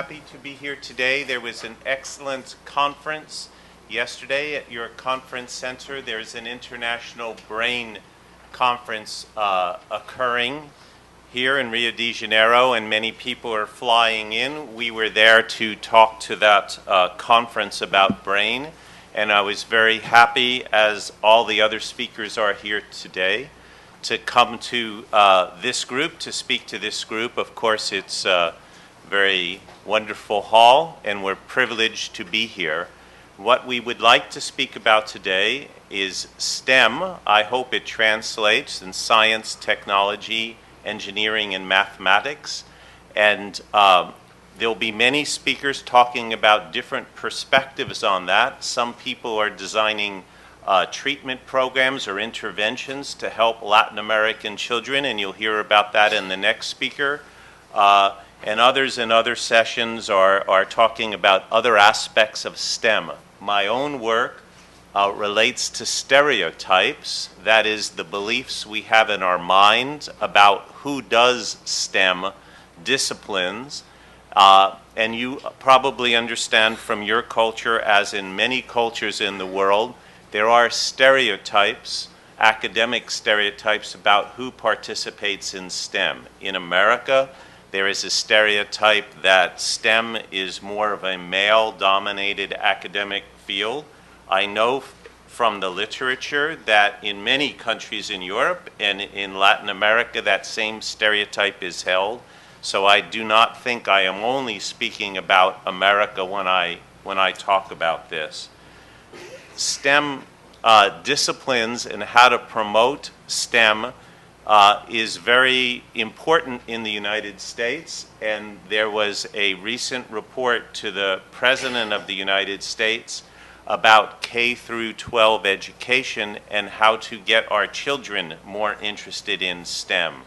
happy to be here today. There was an excellent conference yesterday at your conference center. There's an international brain conference occurring here in Rio de Janeiro, and many people are flying in. We were there to talk to that conference about brain, and I was very happy, as all the other speakers are here today, to come to this group, to speak to this group. Of course, it's a very wonderful hall, and we're privileged to be here. What we would like to speak about today is STEM. I hope it translates in science, technology, engineering, and mathematics. And there'll be many speakers talking about different perspectives on that. Some people are designing treatment programs or interventions to help Latin American children, and you'll hear about that in the next speaker. And others in other sessions are talking about other aspects of STEM. My own work relates to stereotypes, that is, the beliefs we have in our mind about who does STEM disciplines. And you probably understand from your culture, as in many cultures in the world, there are stereotypes, academic stereotypes about who participates in STEM. In America, there is a stereotype that STEM is more of a male-dominated academic field. I know from the literature that in many countries in Europe and in Latin America, that same stereotype is held. So I do not think I am only speaking about America when I talk about this. STEM disciplines and how to promote STEM is very important in the United States, and there was a recent report to the President of the United States about K through 12 education and how to get our children more interested in STEM.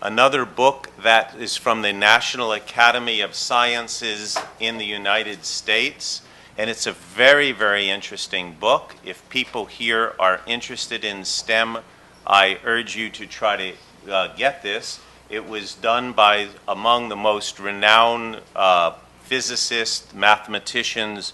Another book that is from the National Academy of Sciences in the United States, and it's a very, very interesting book. If people here are interested in STEM, I urge you to try to get this. It was done by among the most renowned physicists, mathematicians,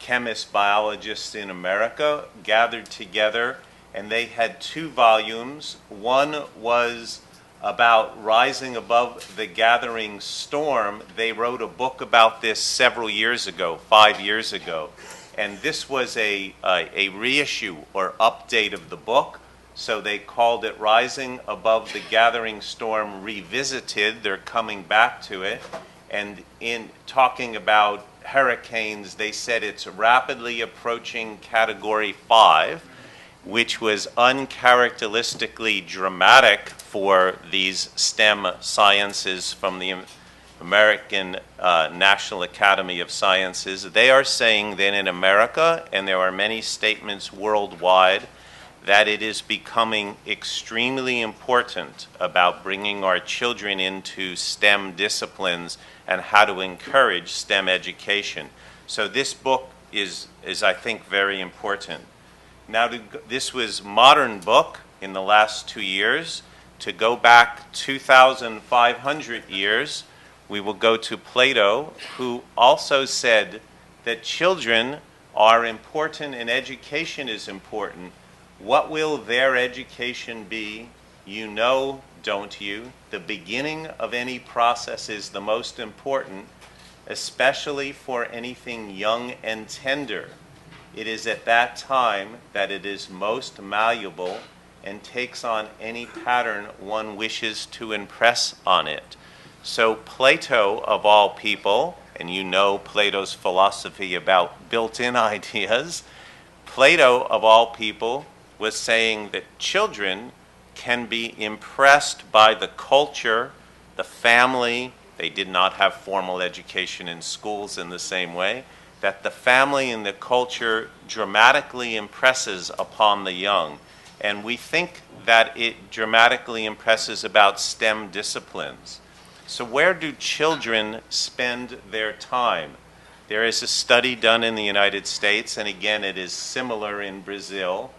chemists, biologists in America gathered together, and they had 2 volumes. One was about rising above the gathering storm. They wrote a book about this several years ago, 5 years ago. And this was a reissue or update of the book. So they called it Rising Above the Gathering Storm Revisited. They're coming back to it. And in talking about hurricanes, they said it's rapidly approaching Category 5, which was uncharacteristically dramatic for these STEM sciences from the American National Academy of Sciences. They are saying that in America, and there are many statements worldwide, that it is becoming extremely important about bringing our children into STEM disciplines and how to encourage STEM education. So this book is I think, very important. Now, this was a modern book in the last 2 years. To go back 2,500 years, we will go to Plato, who also said that children are important and education is important. What will their education be? You know, don't you? The beginning of any process is the most important, especially for anything young and tender. It is at that time that it is most malleable and takes on any pattern one wishes to impress on it. So Plato, of all people, and you know Plato's philosophy about built-in ideas, Plato, of all people, was saying that children can be impressed by the culture, the family. They did not have formal education in schools in the same way, that the family and the culture dramatically impresses upon the young. And we think that it dramatically impresses about STEM disciplines. So where do children spend their time? There is a study done in the United States, and again it is similar in Brazil,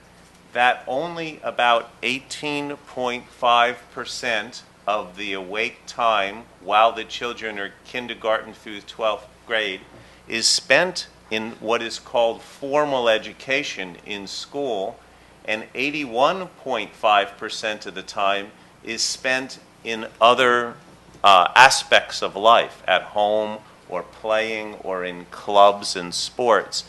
that only about 18.5% of the awake time while the children are kindergarten through 12th grade is spent in what is called formal education in school, and 81.5% of the time is spent in other aspects of life, at home or playing or in clubs and sports.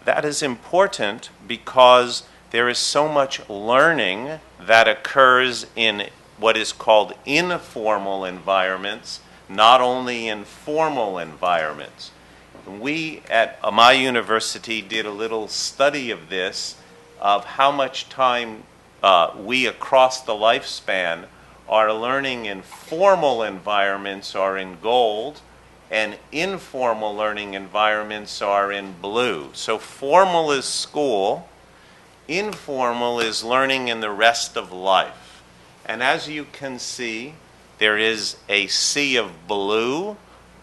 That is important because there is so much learning that occurs in what is called informal environments, not only in formal environments. We at my university did a little study of this, of how much time we across the lifespan are learning in formal environments are in gold, and informal learning environments are in blue. So formal is school, informal is learning in the rest of life. And as you can see, there is a sea of blue.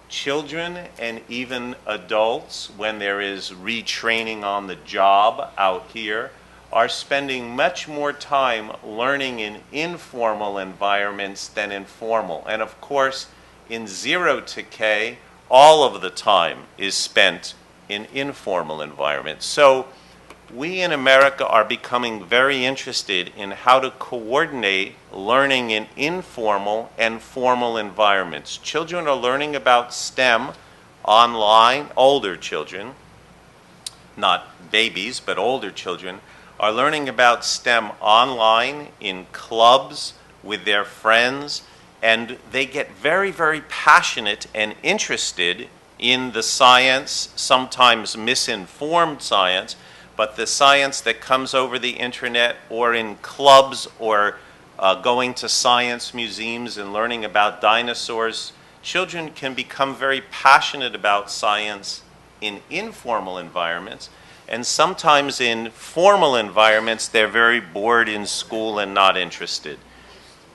Children and even adults, when there is retraining on the job out here, are spending much more time learning in informal environments than in formal. And of course, in 0 to K, all of the time is spent in informal environments. So we in America are becoming very interested in how to coordinate learning in informal and formal environments. Children are learning about STEM online. Older children, not babies, but older children, are learning about STEM online, in clubs, with their friends, and they get very, very passionate and interested in the science, sometimes misinformed science, but the science that comes over the internet or in clubs or going to science museums and learning about dinosaurs. Children can become very passionate about science in informal environments, and sometimes in formal environments they're very bored in school and not interested.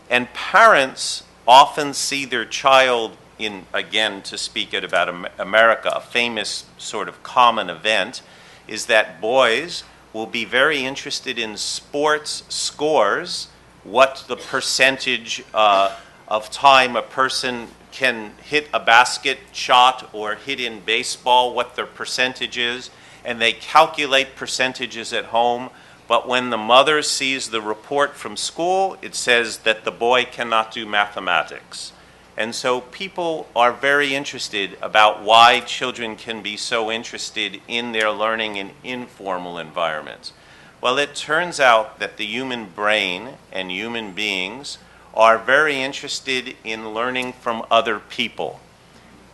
And parents often see their child in, again, to speak it about America, a famous sort of common event is that boys will be very interested in sports scores, what the percentage of time a person can hit a basket shot or hit in baseball, what their percentage is, and they calculate percentages at home. But when the mother sees the report from school, it says that the boy cannot do mathematics. And so people are very interested about why children can be so interested in their learning in informal environments. Well, it turns out that the human brain and human beings are very interested in learning from other people.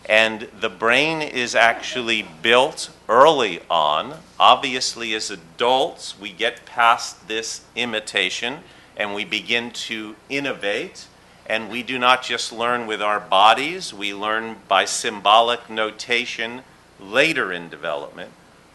And the brain is actually built early on. Obviously, as adults, we get past this imitation and we begin to innovate. And we do not just learn with our bodies, we learn by symbolic notation later in development.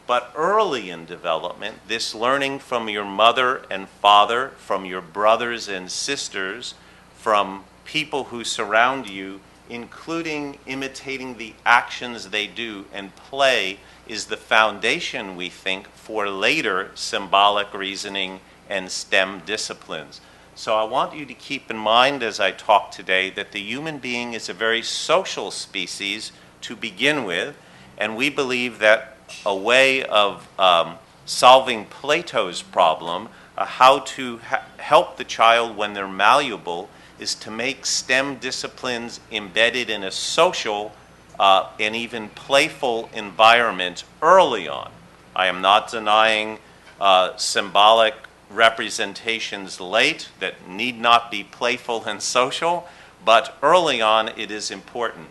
But early in development, this learning from your mother and father, from your brothers and sisters, from people who surround you, including imitating the actions they do and play, is the foundation, we think, for later symbolic reasoning and STEM disciplines. So I want you to keep in mind as I talk today that the human being is a very social species to begin with, and we believe that a way of solving Plato's problem, how to help the child when they're malleable, is to make STEM disciplines embedded in a social and even playful environment early on. I am not denying symbolic representations late that need not be playful and social, but early on it is important.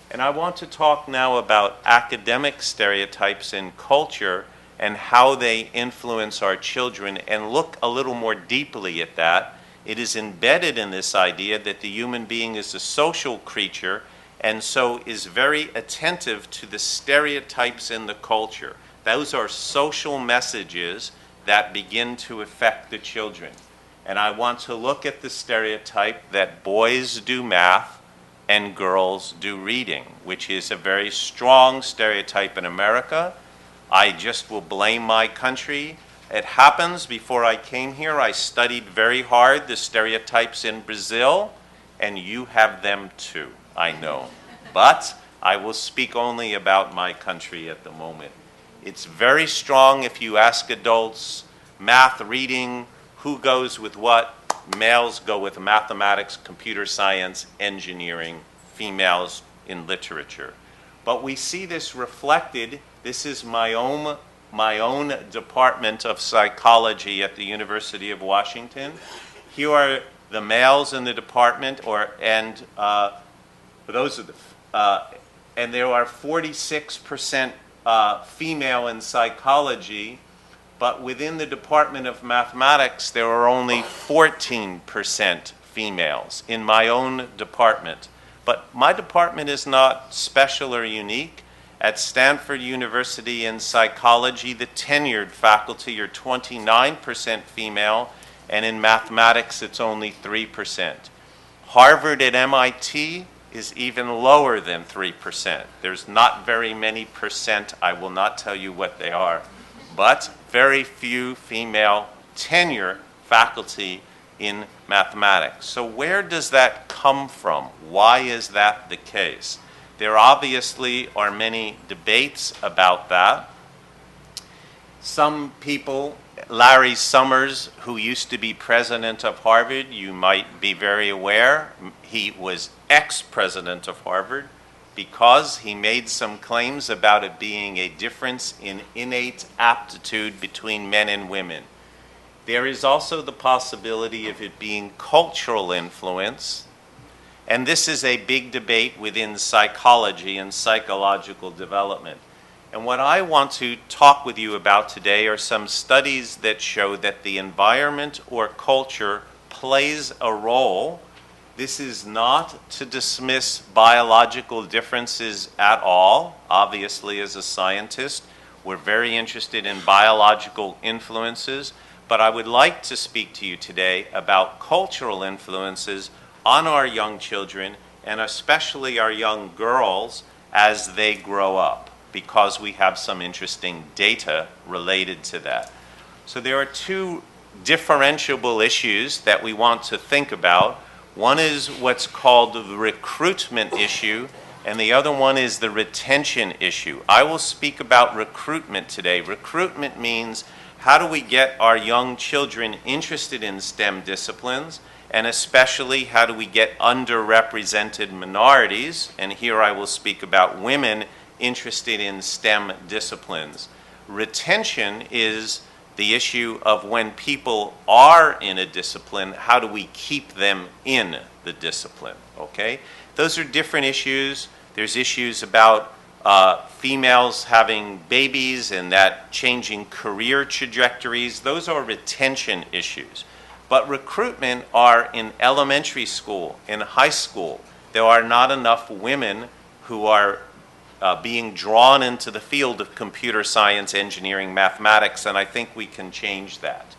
And I want to talk now about academic stereotypes in culture and how they influence our children, and look a little more deeply at that. It is embedded in this idea that the human being is a social creature and so is very attentive to the stereotypes in the culture. Those are social messages that begin to affect the children. And I want to look at the stereotype that boys do math and girls do reading, which is a very strong stereotype in America. I just will blame my country. It happens, before I came here, I studied very hard the stereotypes in Brazil, and you have them too, I know. But I will speak only about my country at the moment. It's very strong if you ask adults, math, reading, who goes with what. Males go with mathematics, computer science, engineering, females in literature. But we see this reflected. This is my own department of psychology at the University of Washington. Here are the males in the department, and there are 46% female in psychology, but within the Department of Mathematics, there are only 14% females in my own department. But my department is not special or unique. At Stanford University in psychology, the tenured faculty are 29% female, and in mathematics, it's only 3%. Harvard and MIT is even lower than 3%. There's not very many percent. I will not tell you what they are, but very few female tenure faculty in mathematics. So where does that come from? Why is that the case? There obviously are many debates about that. Some people, Larry Summers, who used to be president of Harvard, you might be very aware, he was ex-president of Harvard because he made some claims about it being a difference in innate aptitude between men and women. There is also the possibility of it being cultural influence, and this is a big debate within psychology and psychological development. And what I want to talk with you about today are some studies that show that the environment or culture plays a role. This is not to dismiss biological differences at all. Obviously, as a scientist, we're very interested in biological influences. But I would like to speak to you today about cultural influences on our young children, and especially our young girls as they grow up, because we have some interesting data related to that. So there are two differentiable issues that we want to think about. One is what's called the recruitment issue, and the other one is the retention issue. I will speak about recruitment today. Recruitment means how do we get our young children interested in STEM disciplines, and especially how do we get underrepresented minorities, and here I will speak about women interested in STEM disciplines. Retention is the issue of when people are in a discipline, how do we keep them in the discipline, okay? Those are different issues. There's issues about females having babies and that changing career trajectories. Those are retention issues. But recruitment are in elementary school, in high school. There are not enough women who are being drawn into the field of computer science, engineering, mathematics, and I think we can change that.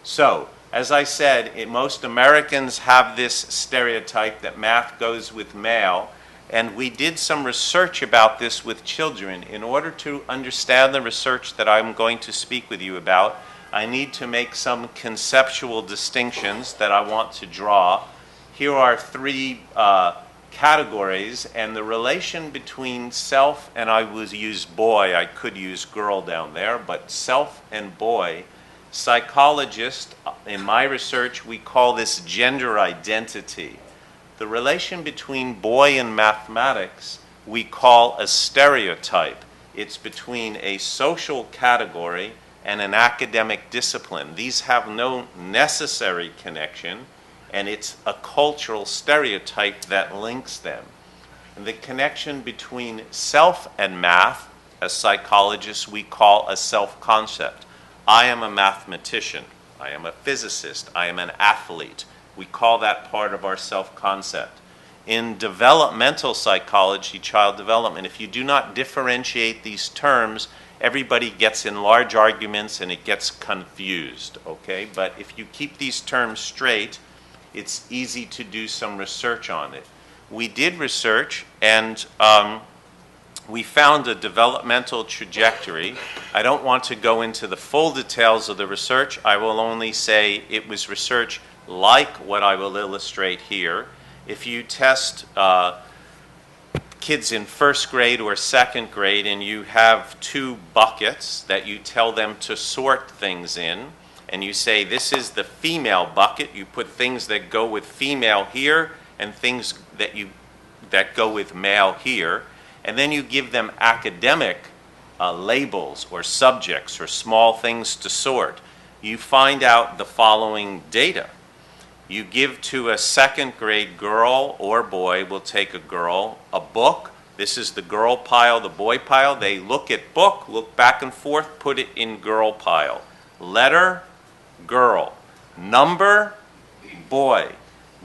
So, as I said, most Americans have this stereotype that math goes with male, and we did some research about this with children. In order to understand the research that I'm going to speak with you about, I need to make some conceptual distinctions that I want to draw. Here are three categories, and the relation between self, and I will use boy, I could use girl down there, but self and boy, psychologists, in my research, we call this gender identity. The relation between boy and mathematics we call a stereotype. It's between a social category and an academic discipline. These have no necessary connection, and it's a cultural stereotype that links them. And the connection between self and math, as psychologists, we call a self-concept. I am a mathematician. I am a physicist. I am an athlete. We call that part of our self-concept. In developmental psychology, child development, if you do not differentiate these terms, everybody gets in large arguments and it gets confused, okay? But if you keep these terms straight, it's easy to do some research on it. We did research, and we found a developmental trajectory. I don't want to go into the full details of the research. I will only say it was research like what I will illustrate here. If you test kids in first grade or second grade and you have two buckets that you tell them to sort things in, and you say this is the female bucket, you put things that go with female here and things that go with male here, and then you give them academic labels or subjects or small things to sort, you find out the following data. You give to a second grade girl or boy, we'll take a girl, a book. This is the girl pile, the boy pile. They look at book, look back and forth, put it in girl pile. Letter, girl. Number, boy.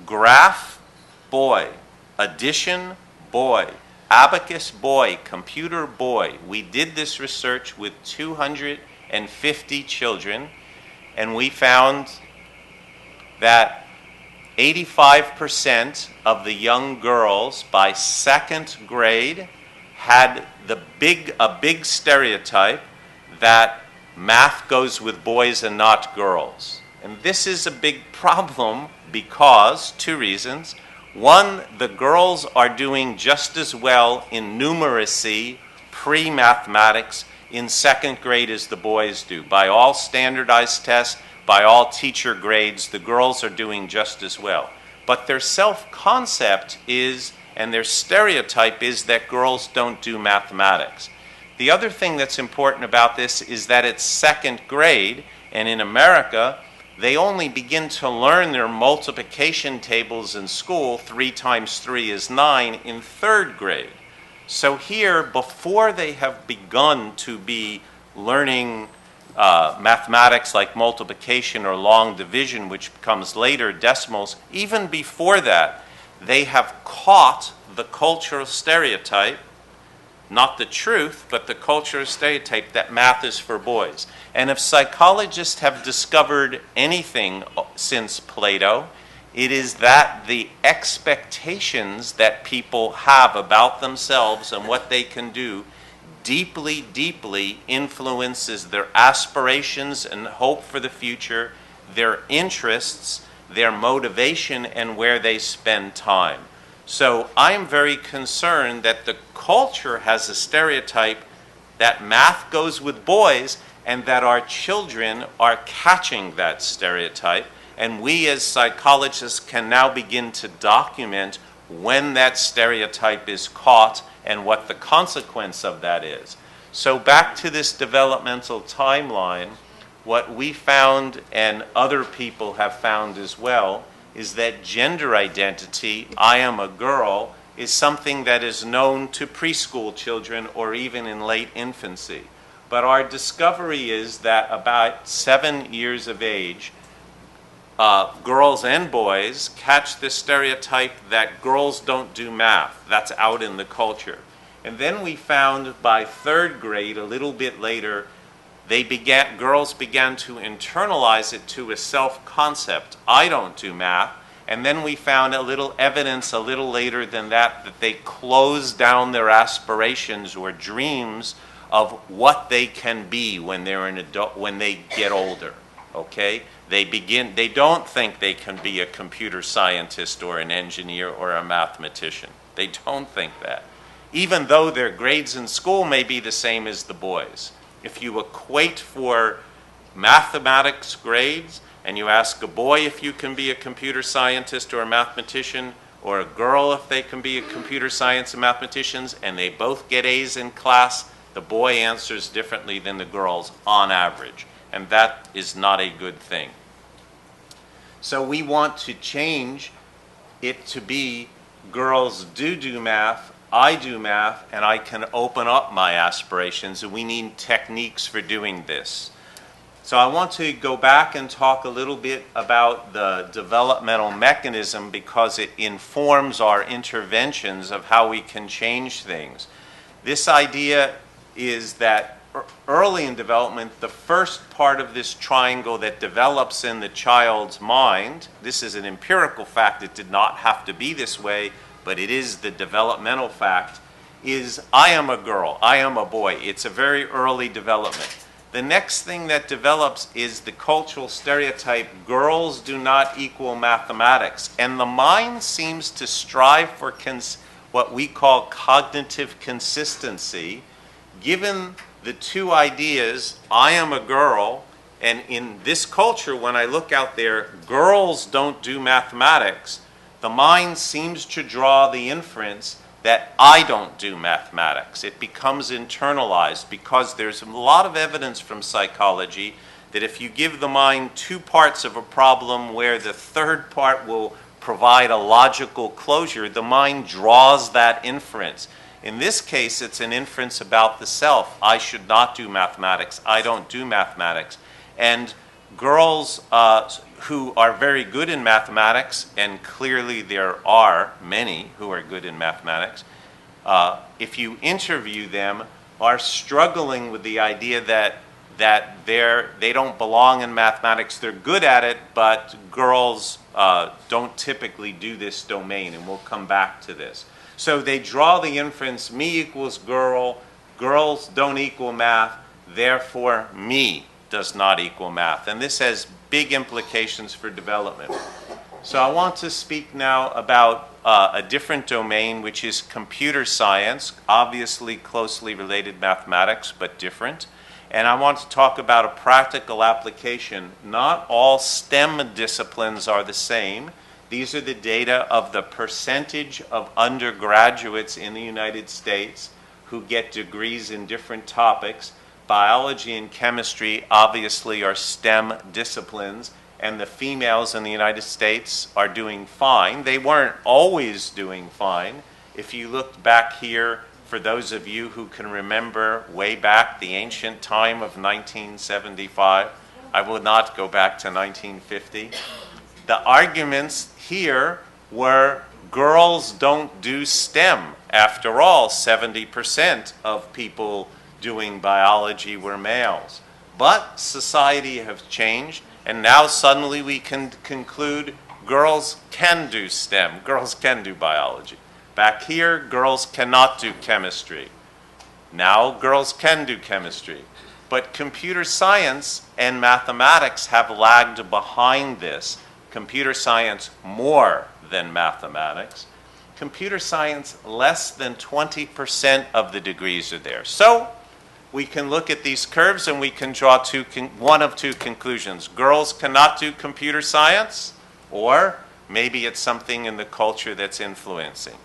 Graph, boy. Addition, boy. Abacus, boy. Computer, boy. We did this research with 250 children, and we found that 85% of the young girls by second grade had a big stereotype that math goes with boys and not girls. And this is a big problem because, two reasons. One, the girls are doing just as well in numeracy, pre-mathematics, in second grade as the boys do. By all standardized tests, by all teacher grades, the girls are doing just as well. But their self-concept is, and their stereotype is, that girls don't do mathematics. The other thing that's important about this is that it's second grade, and in America, they only begin to learn their multiplication tables in school, 3 times 3 is 9, in third grade. So here, before they have begun to be learning mathematics like multiplication or long division, which comes later, decimals, even before that, they have caught the cultural stereotype, not the truth, but the cultural stereotype that math is for boys. And if psychologists have discovered anything since Plato, it is that the expectations that people have about themselves and what they can do deeply, deeply influences their aspirations and hope for the future, their interests, their motivation, and where they spend time. So I'm very concerned that the culture has a stereotype that math goes with boys and that our children are catching that stereotype. And we as psychologists can now begin to document when that stereotype is caught and what the consequence of that is. So back to this developmental timeline, what we found and other people have found as well is that gender identity, I am a girl, is something that is known to preschool children or even in late infancy. But our discovery is that about 7 years of age, girls and boys catch the stereotype that girls don't do math. That's out in the culture. And then we found by third grade, a little bit later, girls began to internalize it to a self-concept. I don't do math. And then we found a little evidence a little later than that they closed down their aspirations or dreams of what they can be when they're an adult, when they get older. Okay? They don't think they can be a computer scientist or an engineer or a mathematician. They don't think that. Even though their grades in school may be the same as the boys. If you equate for mathematics grades and you ask a boy if you can be a computer scientist or a mathematician, or a girl if they can be a computer science and mathematicians, and they both get A's in class, the boy answers differently than the girls on average. And that is not a good thing. So we want to change it to be girls do math, I do math, and I can open up my aspirations, and we need techniques for doing this. So I want to go back and talk a little bit about the developmental mechanism because it informs our interventions of how we can change things. This idea is that early in development, the first part of this triangle that develops in the child's mind, this is an empirical fact, it did not have to be this way, but it is the developmental fact, is I am a girl, I am a boy. It's a very early development. the next thing that develops is the cultural stereotype, girls do not equal mathematics. And the mind seems to strive for what we call cognitive consistency, given the two ideas, I am a girl, and in this culture, when I look out there, girls don't do mathematics, the mind seems to draw the inference that I don't do mathematics. It becomes internalized because there's a lot of evidence from psychology that if you give the mind two parts of a problem where the third part will provide a logical closure, the mind draws that inference. In this case, it's an inference about the self. I should not do mathematics. I don't do mathematics. And girls who are very good in mathematics, and clearly there are many who are good in mathematics, if you interview them, are struggling with the idea that they don't belong in mathematics. They're good at it, but girls don't typically do this domain, and we'll come back to this. So they draw the inference, me equals girl, girls don't equal math, therefore me does not equal math. And this has big implications for development. So I want to speak now about a different domain, which is computer science, obviously closely related to mathematics, but different. And I want to talk about a practical application. Not all STEM disciplines are the same. These are the data of the percentage of undergraduates in the United States who get degrees in different topics. Biology and chemistry obviously are STEM disciplines, and the females in the United States are doing fine. They weren't always doing fine. If you looked back here, for those of you who can remember way back the ancient time of 1975, I will not go back to 1950. The arguments here were girls don't do STEM. After all, 70% of people doing biology were males. But society has changed, and now suddenly we can conclude girls can do STEM, girls can do biology. Back here, girls cannot do chemistry. Now girls can do chemistry. But computer science and mathematics have lagged behind this. Computer science more than mathematics. Computer science, less than 20% of the degrees are there. So we can look at these curves and we can draw one of two conclusions. Girls cannot do computer science, or maybe it's something in the culture that's influencing.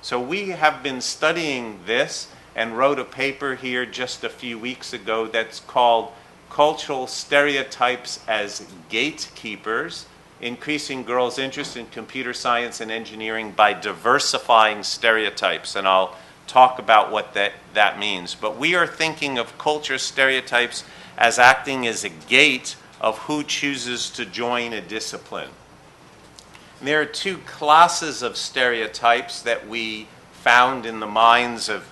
So we have been studying this and wrote a paper here just a few weeks ago that's called Cultural Stereotypes as Gatekeepers, Increasing Girls' Interest in Computer Science and Engineering by Diversifying Stereotypes. And I'll talk about what that means. But we are thinking of culture stereotypes as acting as a gate of who chooses to join a discipline. And there are two classes of stereotypes that we found in the minds of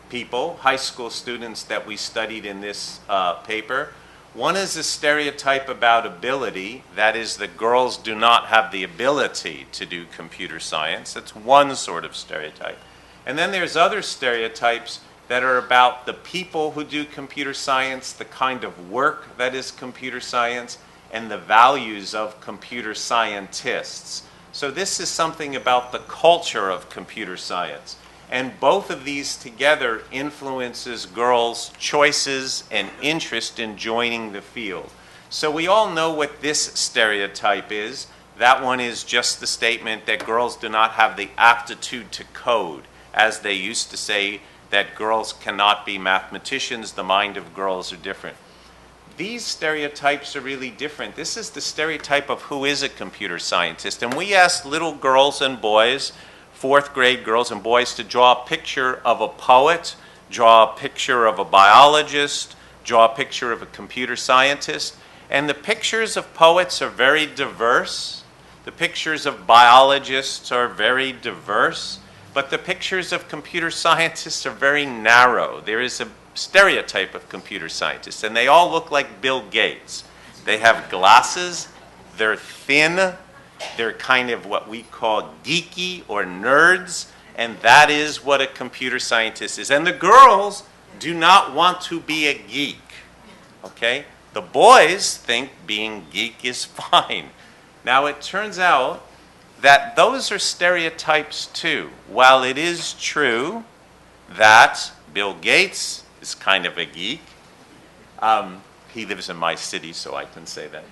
people, high school students that we studied in this paper. One is a stereotype about ability, that is, that girls do not have the ability to do computer science. That's one sort of stereotype. And then there's other stereotypes that are about the people who do computer science, the kind of work that is computer science, and the values of computer scientists. So this is something about the culture of computer science. And both of these together influences girls' choices and interest in joining the field. So we all know what this stereotype is. That one is just the statement that girls do not have the aptitude to code. As they used to say that girls cannot be mathematicians, the mind of girls are different. These stereotypes are really different. This is the stereotype of who is a computer scientist. And we asked little girls and boys, fourth grade girls and boys, to draw a picture of a poet, draw a picture of a biologist, draw a picture of a computer scientist. And the pictures of poets are very diverse. The pictures of biologists are very diverse. But the pictures of computer scientists are very narrow. There is a stereotype of computer scientists, and they all look like Bill Gates. They have glasses, they're thin, they're kind of what we call geeky or nerds, and that is what a computer scientist is. And the girls do not want to be a geek. Okay? The boys think being geek is fine. Now, it turns out that those are stereotypes too. While it is true that Bill Gates is kind of a geek, he lives in my city, so I can say that.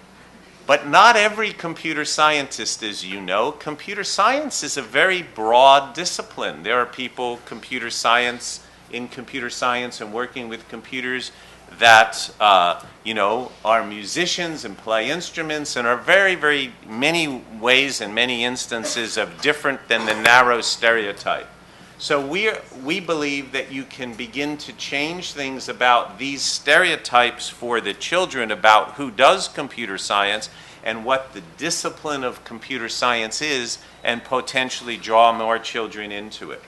But not every computer scientist, as you know. Computer science is a very broad discipline. There are people in computer science and working with computers that are musicians and play instruments and are very, very many ways and many instances of different than the narrow stereotype. So we believe that you can begin to change things about these stereotypes for the children about who does computer science and what the discipline of computer science is, and potentially draw more children into it.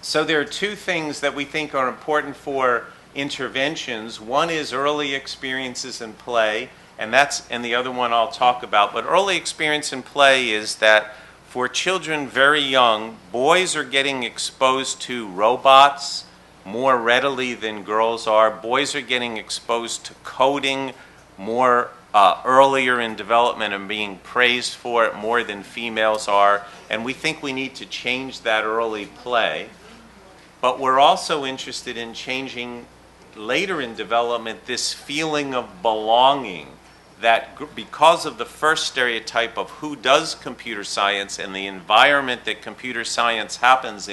So there are two things that we think are important for interventions. One is early experiences in play, and the other one I'll talk about. But early experience in play is that for children very young, boys are getting exposed to robots more readily than girls are. Boys are getting exposed to coding more earlier in development and being praised for it more than females are. And we think we need to change that early play. But we're also interested in changing later in development this feeling of belonging, that because of the first stereotype of who does computer science and the environment that computer science happens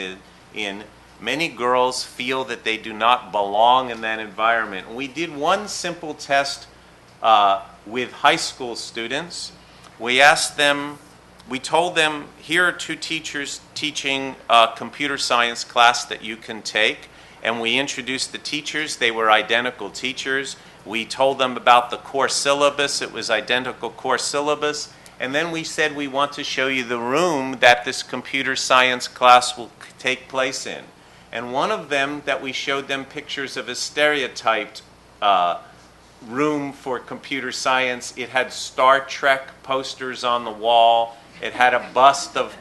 in, many girls feel that they do not belong in that environment. We did one simple test with high school students. We told them, here are two teachers teaching a computer science class that you can take. And we introduced the teachers. They were identical teachers. We told them about the core syllabus. It was identical core syllabus. And then we said we want to show you the room that this computer science class will take place in. And one of them that we showed them pictures of a stereotyped room for computer science. It had Star Trek posters on the wall. It had a bust of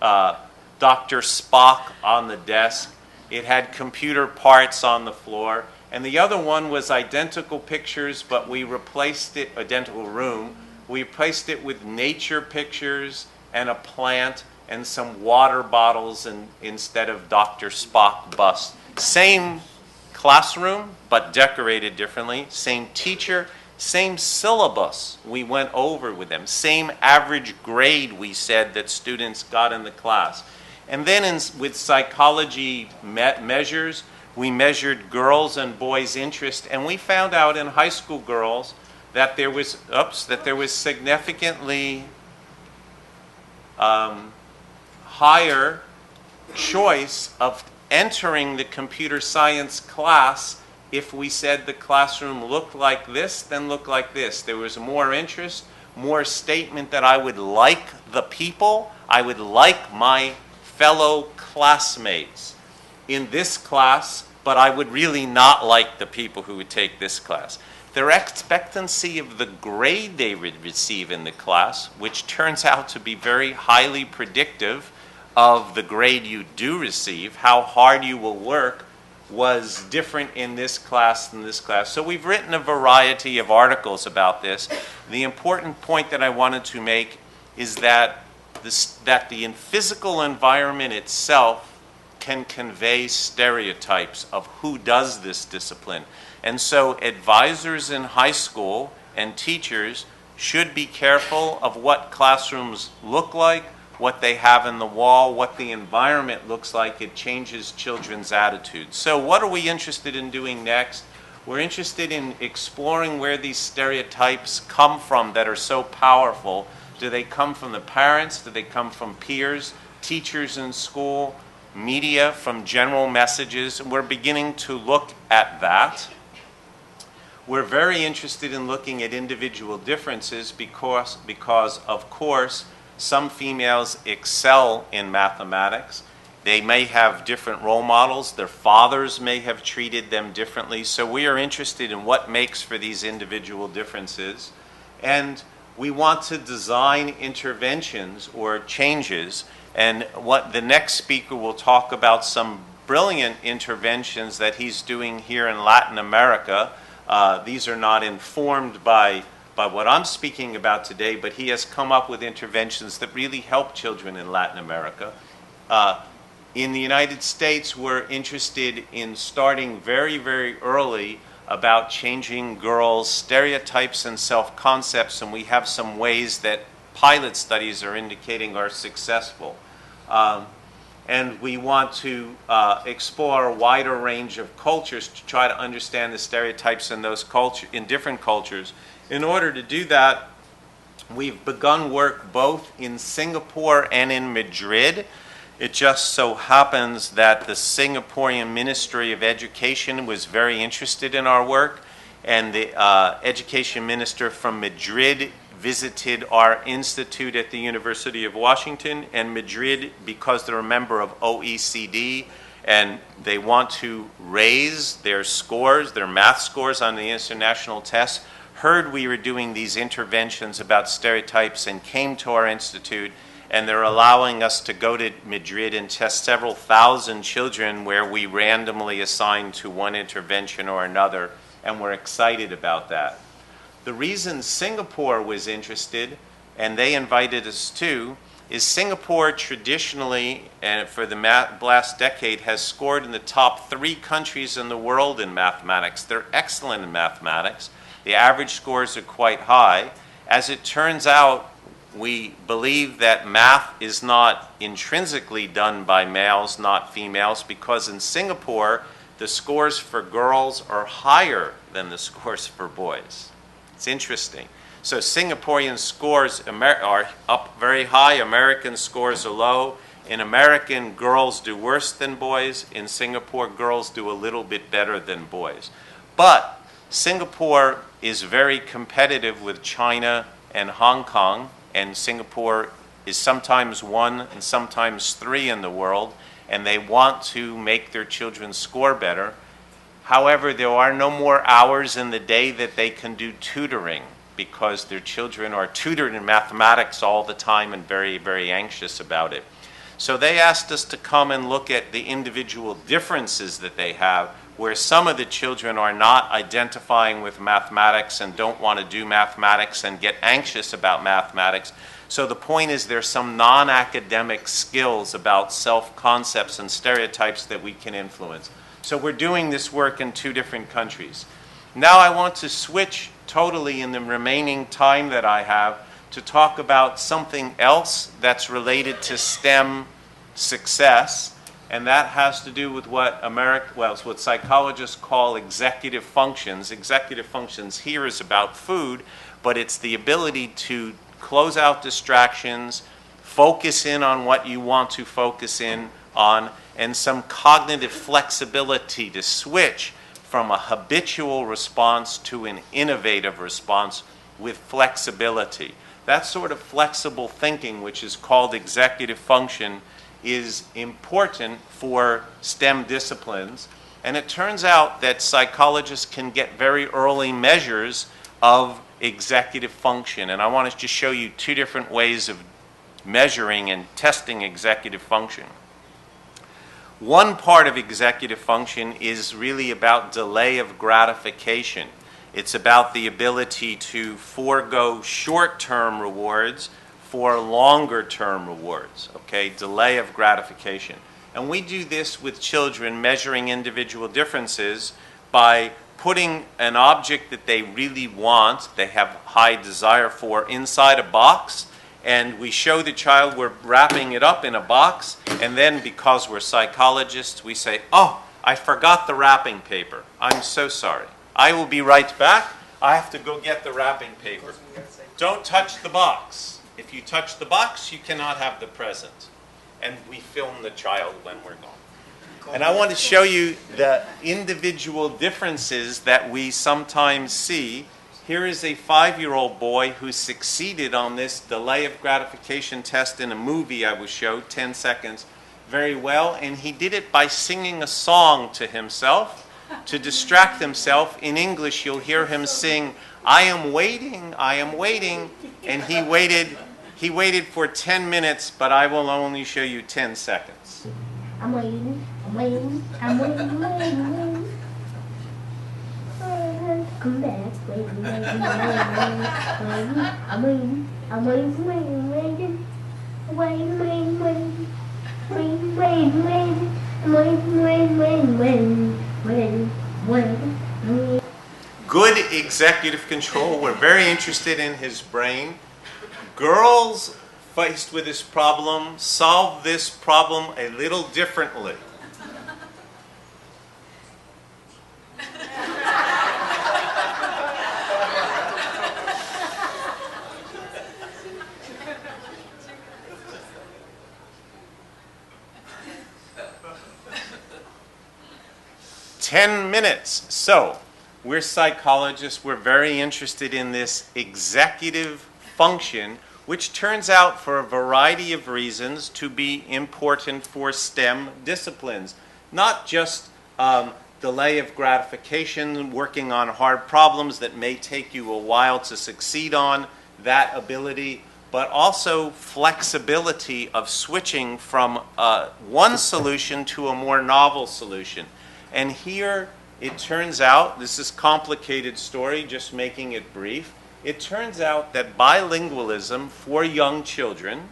Dr. Spock on the desk. It had computer parts on the floor. And the other one was identical pictures, but we replaced it, identical room. We replaced it with nature pictures and a plant and some water bottles instead of Dr. Spock bust. Same classroom, but decorated differently. Same teacher, same syllabus we went over with them. Same average grade we said that students got in the class. And then with psychology measures, we measured girls' and boys' interest, and we found out in high school girls that there was significantly higher choice of entering the computer science class if we said the classroom looked like this, then looked like this. There was more interest, more statement that I would like the people, I would like my fellow classmates in this class, but I would really not like the people who would take this class. Their expectancy of the grade they would receive in the class, which turns out to be very highly predictive of the grade you do receive, how hard you will work, was different in this class than this class. So we've written a variety of articles about this. The important point that I wanted to make is that the physical environment itself can convey stereotypes of who does this discipline. And so advisors in high school and teachers should be careful of what classrooms look like, what they have in the wall, what the environment looks like. It changes children's attitudes. So what are we interested in doing next? We're interested in exploring where these stereotypes come from that are so powerful. Do they come from the parents? Do they come from peers, teachers in school, media, from general messages? We're beginning to look at that. We're very interested in looking at individual differences because of course, some females excel in mathematics. They may have different role models. Their fathers may have treated them differently. So we are interested in what makes for these individual differences. And we want to design interventions or changes. And what the next speaker will talk about some brilliant interventions that he's doing here in Latin America. These are not informed by what I'm speaking about today, but he has come up with interventions that really help children in Latin America. In the United States, we're interested in starting very, very early about changing girls' stereotypes and self-concepts, and we have some ways that pilot studies are indicating are successful. And we want to explore a wider range of cultures to try to understand the stereotypes in those in different cultures. In order to do that, we've begun work both in Singapore and in Madrid. It just so happens that the Singaporean Ministry of Education was very interested in our work, and the education minister from Madrid visited our institute at the University of Washington. And Madrid, because they're a member of OECD, and they want to raise their scores, their math scores on the international tests, heard we were doing these interventions about stereotypes and came to our institute, and they're allowing us to go to Madrid and test several thousand children where we randomly assign to one intervention or another, and we're excited about that. The reason Singapore was interested, and they invited us too, is Singapore traditionally, and for the last decade, has scored in the top 3 countries in the world in mathematics. They're excellent in mathematics. The average scores are quite high. As it turns out, we believe that math is not intrinsically done by males, not females, because in Singapore, the scores for girls are higher than the scores for boys. It's interesting. So Singaporean scores are up very high, American scores are low. In American, girls do worse than boys. In Singapore, girls do a little bit better than boys. But Singapore is very competitive with China and Hong Kong, and Singapore is sometimes 1 and sometimes 3 in the world, and they want to make their children score better. However, there are no more hours in the day that they can do tutoring because their children are tutored in mathematics all the time and very, very anxious about it. So they asked us to come and look at the individual differences that they have, where some of the children are not identifying with mathematics and don't want to do mathematics and get anxious about mathematics. So the point is there's some non-academic skills about self-concepts and stereotypes that we can influence. So we're doing this work in 2 different countries. Now I want to switch totally in the remaining time that I have to talk about something else that's related to STEM success, and that has to do with what what psychologists call executive functions. Executive functions here is about food, but it's the ability to close out distractions, focus in on what you want to focus in on, and some cognitive flexibility to switch from a habitual response to an innovative response with flexibility. That sort of flexible thinking, which is called executive function, is important for STEM disciplines. And it turns out that psychologists can get very early measures of executive function. And I want to just show you 2 different ways of measuring and testing executive function. One part of executive function is really about delay of gratification. It's about the ability to forego short-term rewards for longer-term rewards, okay? Delay of gratification. And we do this with children, measuring individual differences by putting an object that they really want, they have high desire for, inside a box, and we show the child we're wrapping it up in a box, and then because we're psychologists, we say, "Oh, I forgot the wrapping paper. I'm so sorry. I will be right back. I have to go get the wrapping paper." Don't touch the box. If you touch the box, you cannot have the present. And we film the child when we're gone. And I want to show you the individual differences that we sometimes see. Here is a 5-year-old boy who succeeded on this delay of gratification test in a movie I will show, 10 seconds, very well. And he did it by singing a song to himself to distract himself. In English, you'll hear him sing, I am waiting, and he waited for 10 minutes, but I will only show you 10 seconds. I'm waiting, waiting, I'm waiting, waiting, waiting. Come back, waiting, waiting, waiting, waiting. I'm waiting, waiting, waiting, waiting, waiting, waiting, waiting, waiting, waiting, waiting, waiting, waiting, waiting, waiting, waiting. Good executive control. We're very interested in his brain. Girls faced with this problem solve this problem a little differently. Minutes. So, we're psychologists. We're very interested in this executive function, which turns out for a variety of reasons to be important for STEM disciplines. Not just delay of gratification, working on hard problems that may take you a while to succeed on, that ability, but also flexibility of switching from one solution to a more novel solution. And here it turns out, this is a complicated story, just making it brief, it turns out that bilingualism for young children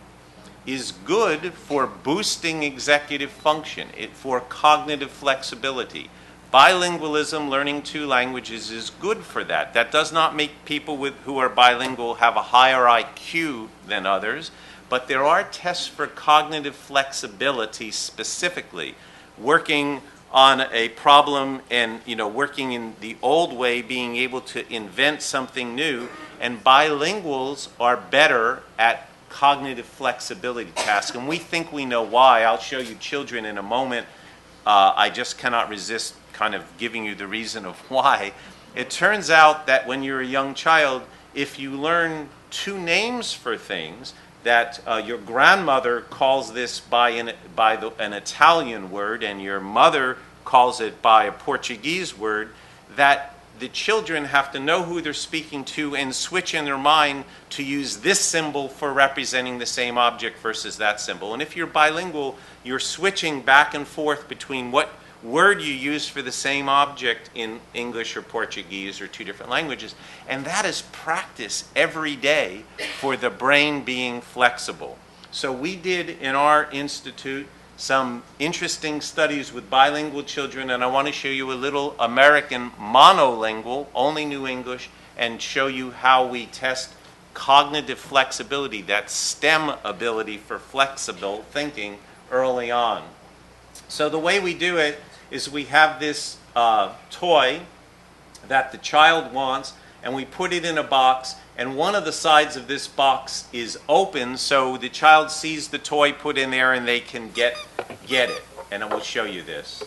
is good for boosting executive function, for cognitive flexibility. Bilingualism, learning two languages, is good for that. That does not make people who are bilingual have a higher IQ than others, but there are tests for cognitive flexibility specifically. Working on a problem and working in the old way, being able to invent something new, and bilinguals are better at cognitive flexibility tasks, and we think we know why. I'll show you children in a moment. I just cannot resist kind of giving you the reason of why. It turns out that when you're a young child, if you learn two names for things, that your grandmother calls this by an Italian word and your mother calls it by a Portuguese word, that the children have to know who they're speaking to and switch in their mind to use this symbol for representing the same object versus that symbol. And if you're bilingual, you're switching back and forth between what word you use for the same object in English or Portuguese or two different languages. And that is practice every day for the brain being flexible. So we did in our institute some interesting studies with bilingual children, and I want to show you a little American monolingual, only New English, and show you how we test cognitive flexibility, that STEM ability for flexible thinking early on. So the way we do it is we have this toy that the child wants, and we put it in a box, and one of the sides of this box is open, so the child sees the toy put in there and they can get it. And I will show you this.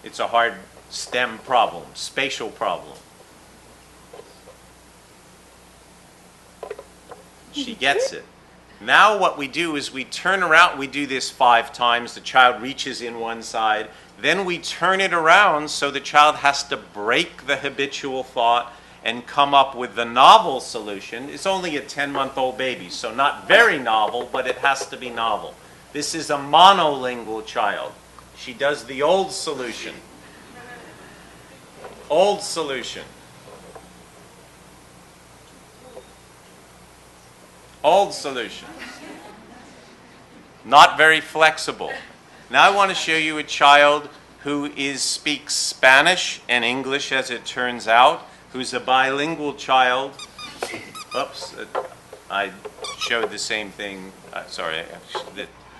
It's a hard STEM problem, spatial problem. She gets it. Now what we do is we turn around, we do this 5 times, the child reaches in one side, then we turn it around so the child has to break the habitual thought and come up with the novel solution. It's only a 10-month-old baby, so not very novel, but it has to be novel. This is a monolingual child. She does the old solution. Old solution. Old solution. Not very flexible. Now I want to show you a child who speaks Spanish and English, as it turns out, who's a bilingual child. Oops, I showed the same thing. Sorry,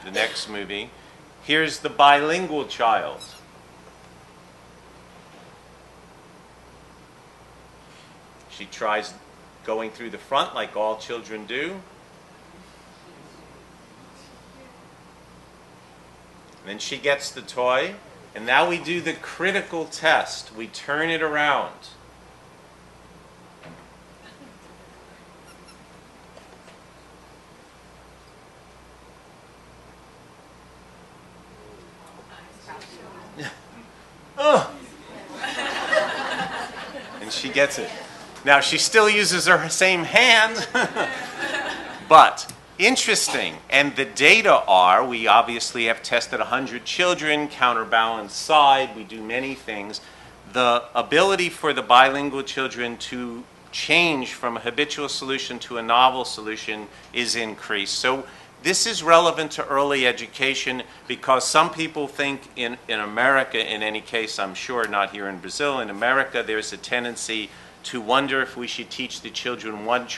the next movie. Here's the bilingual child. She tries going through the front like all children do. And then she gets the toy, and now we do the critical test. We turn it around. And she gets it. Now, she still uses her same hand, but interesting. And the data are, we obviously have tested 100 children, counterbalance side, we do many things. The ability for the bilingual children to change from a habitual solution to a novel solution is increased. So this is relevant to early education because some people think in America, in any case, I'm sure not here in Brazil, in America there's a tendency to wonder if we should teach the children one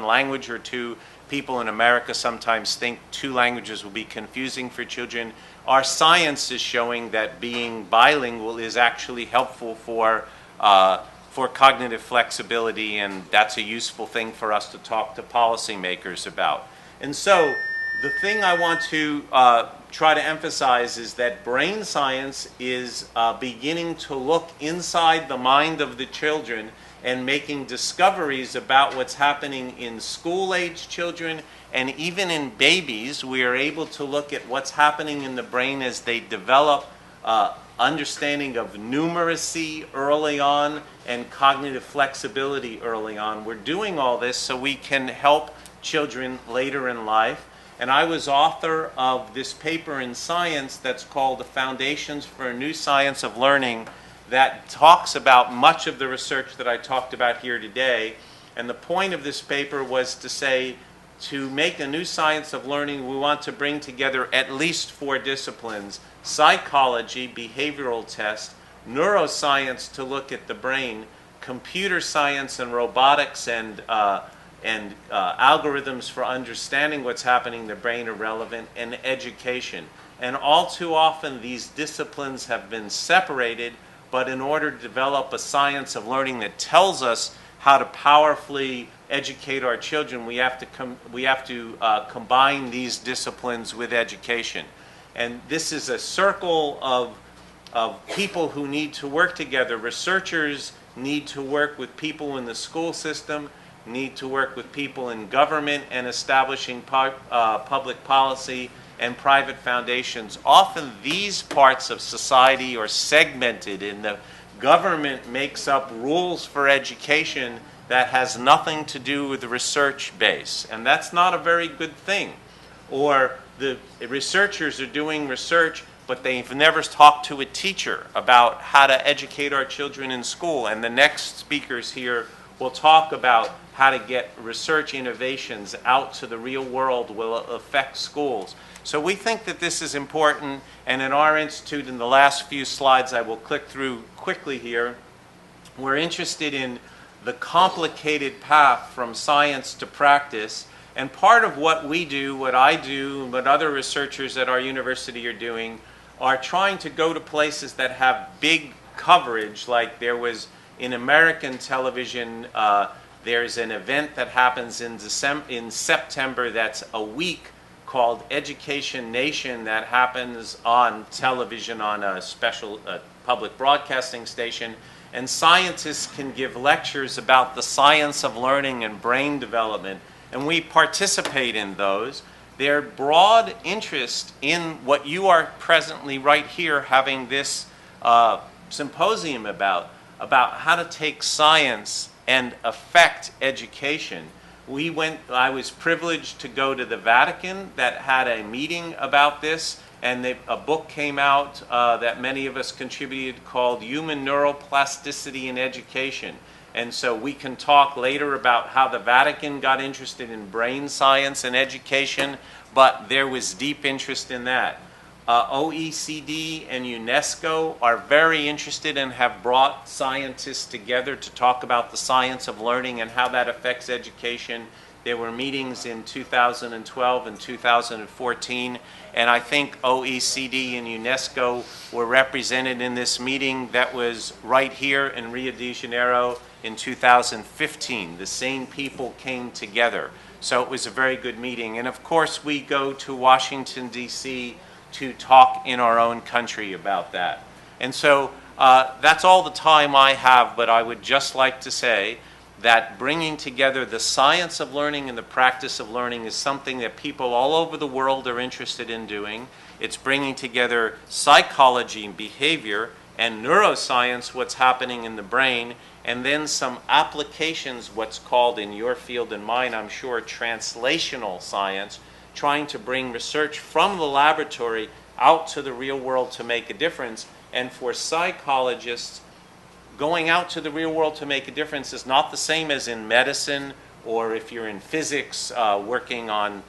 language or two. People in America sometimes think two languages will be confusing for children. Our science is showing that being bilingual is actually helpful for cognitive flexibility, and that's a useful thing for us to talk to policymakers about. And so the thing I want to try to emphasize is that brain science is beginning to look inside the mind of the children and making discoveries about what's happening in school-age children, and even in babies. We are able to look at what's happening in the brain as they develop understanding of numeracy early on and cognitive flexibility early on. We're doing all this so we can help children later in life. And I was author of this paper in Science that's called The Foundations for a New Science of Learning, that talks about much of the research that I talked about here today. And the point of this paper was to say, to make a new science of learning, we want to bring together at least 4 disciplines: psychology, behavioral test, neuroscience to look at the brain, computer science and robotics and algorithms for understanding what's happening in the brain are relevant, and education. And all too often these disciplines have been separated, but in order to develop a science of learning that tells us how to powerfully educate our children, we have to combine these disciplines with education. And this is a circle of people who need to work together. Researchers need to work with people in the school system, need to work with people in government and establishing public policy, and private foundations. Often these parts of society are segmented, and the government makes up rules for education that has nothing to do with the research base, and that's not a very good thing. Or the researchers are doing research, but they've never talked to a teacher about how to educate our children in school. And the next speakers here will talk about how to get research innovations out to the real world will affect schools. So we think that this is important, and in our institute, in the last few slides I will click through quickly here, we're interested in the complicated path from science to practice. And part of what we do, what I do, and what other researchers at our university are doing, are trying to go to places that have big coverage. Like there was in American television, there's an event that happens in September that's a week called Education Nation that happens on television on a special public broadcasting station. And scientists can give lectures about the science of learning and brain development, and we participate in those. Their broad interest in what you are presently right here having this symposium about how to take science and affect education. I was privileged to go to the Vatican that had a meeting about this, and a book came out that many of us contributed called Human Neuroplasticity in Education. And so we can talk later about how the Vatican got interested in brain science and education, but there was deep interest in that. OECD and UNESCO are very interested and have brought scientists together to talk about the science of learning and how that affects education. There were meetings in 2012 and 2014, and I think OECD and UNESCO were represented in this meeting that was right here in Rio de Janeiro in 2015. The same people came together. So it was a very good meeting. And of course, we go to Washington, D.C. to talk in our own country about that. And so that's all the time I have, but I would just like to say that bringing together the science of learning and the practice of learning is something that people all over the world are interested in doing. It's bringing together psychology and behavior and neuroscience, what's happening in the brain, and then some applications, what's called in your field and mine, I'm sure, translational science, trying to bring research from the laboratory out to the real world to make a difference. And for psychologists, going out to the real world to make a difference is not the same as in medicine, or if you're in physics, working on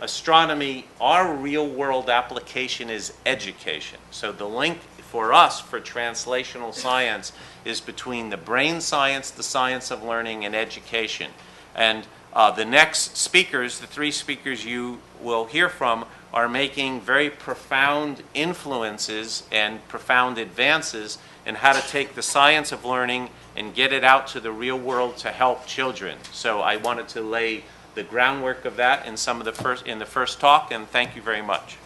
astronomy. Our real world application is education. So the link for us for translational science is between the brain science, the science of learning, and education. And the next speakers, the three speakers you will hear from, are making very profound influences and profound advances in how to take the science of learning and get it out to the real world to help children. So I wanted to lay the groundwork of that in the first talk, and thank you very much.